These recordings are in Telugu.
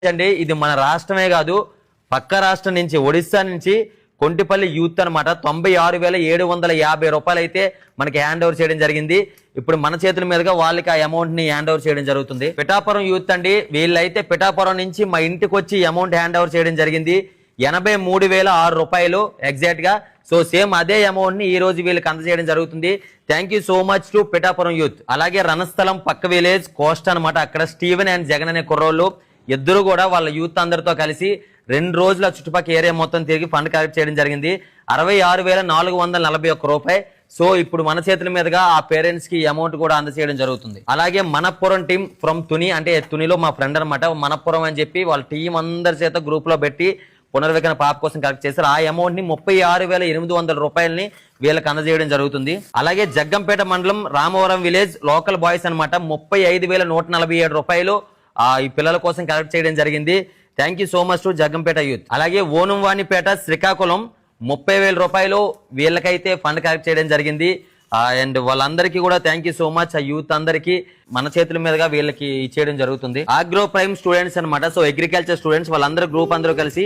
అండి ఇది మన రాష్ట్రమే కాదు పక్క రాష్ట్రం నుంచి ఒడిశా నుంచి కొంటిపల్లి యూత్ అనమాట 96,750 రూపాయలు అయితే మనకి హ్యాండ్ ఓవర్ చేయడం జరిగింది. ఇప్పుడు మన చేతుల మీదుగా వాళ్ళకి ఆ అమౌంట్ ని హ్యాండ్ ఓవర్ చేయడం జరుగుతుంది. పిఠాపురం యూత్ అండి, వీళ్ళైతే పిఠాపురం నుంచి మా ఇంటికి వచ్చి అమౌంట్ హ్యాండ్ ఓవర్ చేయడం జరిగింది 83,006 రూపాయలు ఎగ్జాక్ట్ గా. సో సేమ్ అదే అమౌంట్ ని ఈ రోజు వీళ్ళకి అందజేయడం జరుగుతుంది. Thank you so much to Pithapuram youth. అలాగే రణస్థలం పక్క విలేజ్ కోస్ట్ అనమాట, అక్కడ స్టీవెన్ అండ్ జగన్ అనే కుర్రోళ్ళు ఇద్దరు కూడా వాళ్ళ యూత్ అందరితో కలిసి 2 రోజుల చుట్టుపక్కల ఏరియా మొత్తం తిరిగి ఫండ్ కలెక్ట్ చేయడం జరిగింది 66,441 రూపాయలు. సో ఇప్పుడు మన చేతుల మీదుగా ఆ పేరెంట్స్ కి అమౌంట్ కూడా అందజేయడం జరుగుతుంది. అలాగే మనపురం టీం ఫ్రమ్ తుని, అంటే తునిలో మా ఫ్రెండ్ అనమాట, మనపురం అని చెప్పి వాళ్ళ టీం అందరి చేత గ్రూప్ లో పెట్టి పునర్వికరణ పాప కోసం కలెక్ట్ చేశారు. ఆ అమౌంట్ ని 36,800 రూపాయలని వీళ్ళకి అందజేయడం జరుగుతుంది. అలాగే జగ్గంపేట మండలం రామవరం విలేజ్ లోకల్ బాయ్స్ అనమాట 35,147 రూపాయలు ఈ పిల్లల కోసం కలెక్ట్ చేయడం జరిగింది. Thank you so much to Jaggampeta youth. అలాగే ఓనంవాణిపేట శ్రీకాకుళం 30,000 రూపాయలు వీళ్ళకైతే ఫండ్ కలెక్ట్ చేయడం జరిగింది. అండ్ వాళ్ళందరికీ కూడా థ్యాంక్ యూ సో మచ్. ఆ యూత్ అందరికి మన చేతుల మీదుగా వీళ్ళకి ఇచ్చేయడం జరుగుతుంది. ఆగ్రో ప్రైమ్ స్టూడెంట్స్ అనమాట, సో అగ్రికల్చర్ స్టూడెంట్స్ వాళ్ళందరూ గ్రూప్ అందరూ కలిసి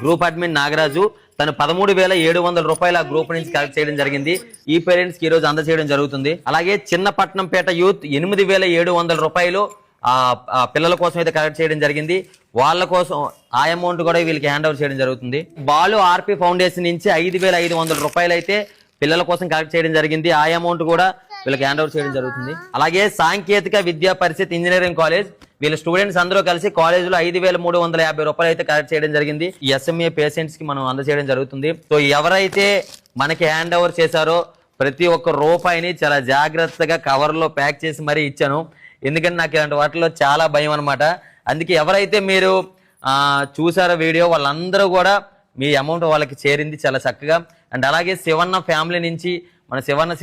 గ్రూప్ అడ్మిన్ నాగరాజు తను 13,700 రూపాయలు ఆ గ్రూప్ నుంచి కలెక్ట్ చేయడం జరిగింది. ఈ పేరెంట్స్ కి ఈ రోజు అందజేయడం జరుగుతుంది. అలాగే చిన్నపట్నంపేట యూత్ 8,700 రూపాయలు పిల్లల కోసం అయితే కలెక్ట్ చేయడం జరిగింది. వాళ్ళ కోసం ఆ అమౌంట్ కూడా వీళ్ళకి హ్యాండ్ ఓవర్ చేయడం జరుగుతుంది. బాలు ఆర్పి ఫౌండేషన్ నుంచి 5,500 రూపాయలు అయితే పిల్లల కోసం కలెక్ట్ చేయడం జరిగింది. ఆ అమౌంట్ కూడా వీళ్ళకి హ్యాండ్ ఓవర్ చేయడం జరుగుతుంది. అలాగే సాంకేతిక విద్యా పరిషత్ ఇంజనీరింగ్ కాలేజ్ వీళ్ళ స్టూడెంట్స్ అందరూ కలిసి కాలేజ్ లో 5,350 రూపాయలు అయితే కలెక్ట్ చేయడం జరిగింది. ఈ ఎస్ఎంఏ పేషెంట్స్ కి మనం అందజేయడం జరుగుతుంది. సో ఎవరైతే మనకి హ్యాండ్ ఓవర్ చేశారో ప్రతి ఒక్క రూపాయిని చాలా జాగ్రత్తగా కవర్ లో ప్యాక్ చేసి మరీ ఇచ్చాను. ఎందుకంటే నాకు ఇలాంటి వాటిలో చాలా భయం అనమాట. అందుకే ఎవరైతే మీరు చూసారో వీడియో వాళ్ళందరూ కూడా మీ అమౌంట్ వాళ్ళకి చేరింది చాలా చక్కగా. అండ్ అలాగే శివన్న ఫ్యామిలీ నుంచి మన శివన్న